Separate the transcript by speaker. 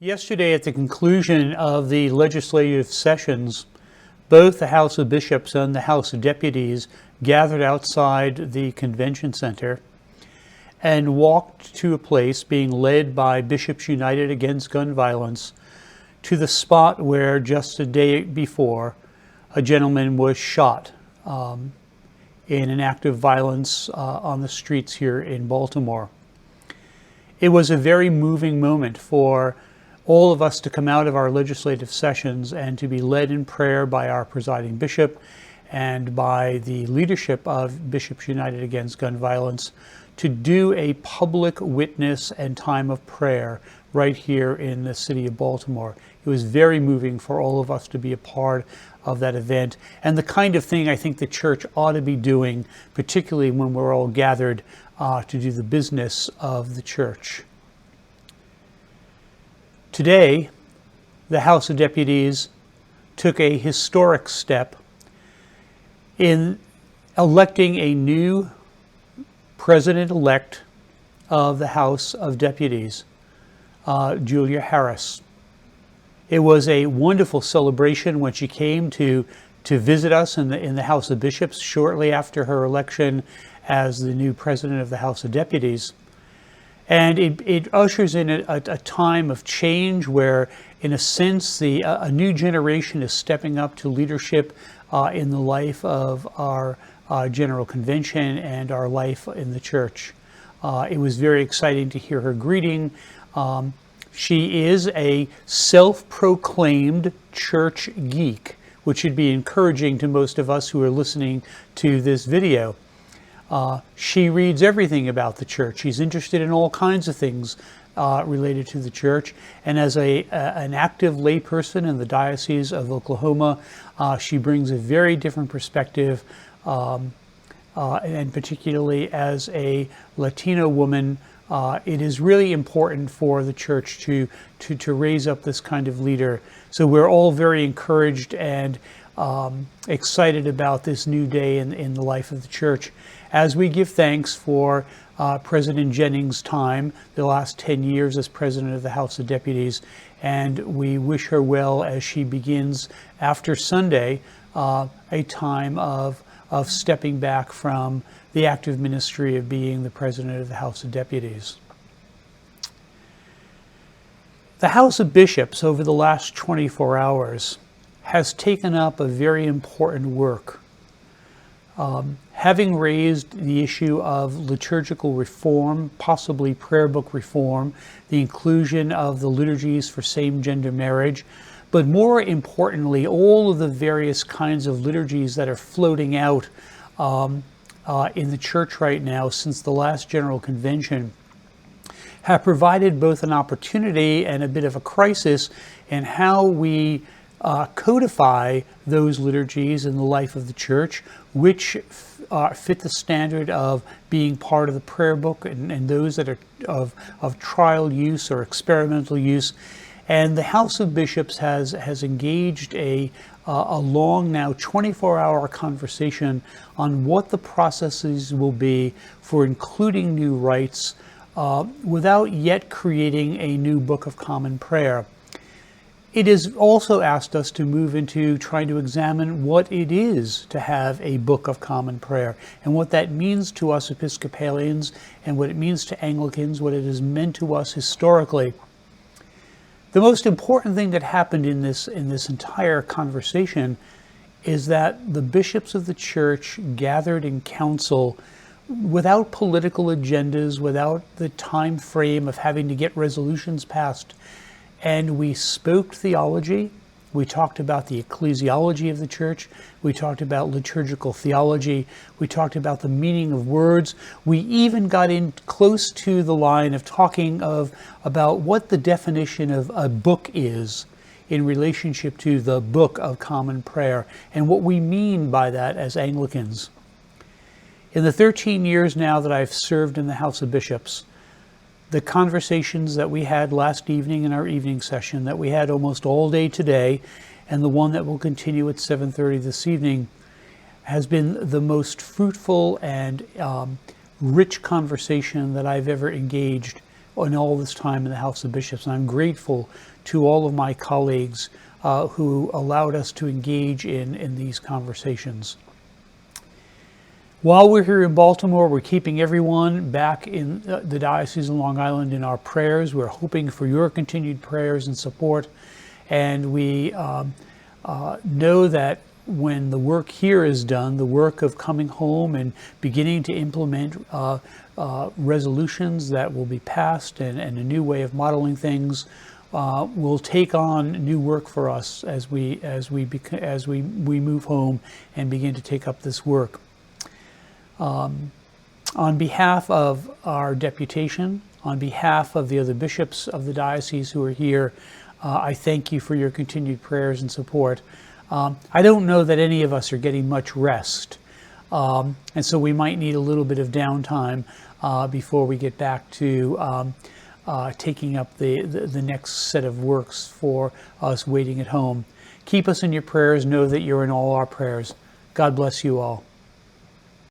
Speaker 1: Yesterday, at the conclusion of the legislative sessions, both the House of Bishops and the House of Deputies gathered outside the convention center and walked to a place being led by Bishops United Against Gun Violence to the spot where just a day before a gentleman was shot in an act of violence on the streets here in Baltimore. It was a very moving moment for all of us to come out of our legislative sessions and to be led in prayer by our presiding bishop and by the leadership of Bishops United Against Gun Violence to do a public witness and time of prayer right here in the city of Baltimore. It was very moving for all of us to be a part of that event, and the kind of thing I think the church ought to be doing, particularly when we're all gathered to do the business of the church. Today, the House of Deputies took a historic step in electing a new president-elect of the House of Deputies, Julia Harris. It was a wonderful celebration when she came to visit us in the House of Bishops shortly after her election as the new president of the House of Deputies. And it ushers in a time of change where, in a sense, a new generation is stepping up to leadership in the life of our General Convention and our life in the church. It was very exciting to hear her greeting. She is a self-proclaimed church geek, which should be encouraging to most of us who are listening to this video. She reads everything about the church. She's interested in all kinds of things related to the church. And as an active layperson in the Diocese of Oklahoma, she brings a very different perspective, and particularly as a Latino woman, it is really important for the church to raise up this kind of leader. So we're all very encouraged and excited about this new day in the life of the church, as we give thanks for President Jennings' time, the last 10 years as president of the House of Deputies, and we wish her well as she begins after Sunday a time of stepping back from the active ministry of being the president of the House of Deputies. The House of Bishops over the last 24 hours has taken up a very important work. Having raised the issue of liturgical reform, possibly prayer book reform, the inclusion of the liturgies for same-gender marriage, but more importantly, all of the various kinds of liturgies that are floating out in the church right now since the last General Convention have provided both an opportunity and a bit of a crisis in how we codify those liturgies in the life of the church, which fit the standard of being part of the prayer book and those that are of trial use or experimental use. And the House of Bishops has engaged a long, now 24-hour conversation on what the processes will be for including new rites without yet creating a new Book of Common Prayer. It has also asked us to move into trying to examine what it is to have a Book of Common Prayer and what that means to us Episcopalians and what it means to Anglicans, what it has meant to us historically. The most important thing that happened in this entire conversation is that the bishops of the church gathered in council without political agendas, without the time frame of having to get resolutions passed. And we spoke theology. We talked about the ecclesiology of the church. We talked about liturgical theology. We talked about the meaning of words. We even got in close to the line of talking about what the definition of a book is in relationship to the Book of Common Prayer and what we mean by that as Anglicans. In the 13 years now that I've served in the House of Bishops, the conversations that we had last evening in our evening session, that we had almost all day today, and the one that will continue at 7:30 this evening, has been the most fruitful and rich conversation that I've ever engaged in all this time in the House of Bishops. And I'm grateful to all of my colleagues who allowed us to engage in these conversations. While we're here in Baltimore, we're keeping everyone back in the Diocese of Long Island in our prayers. We're hoping for your continued prayers and support. And we know that when the work here is done, the work of coming home and beginning to implement resolutions that will be passed and a new way of modeling things will take on new work for us as we move home and begin to take up this work. On behalf of our deputation, on behalf of the other bishops of the diocese who are here, I thank you for your continued prayers and support. I don't know that any of us are getting much rest, and so we might need a little bit of downtime before we get back to taking up the next set of works for us waiting at home. Keep us in your prayers. Know that you're in all our prayers. God bless you all.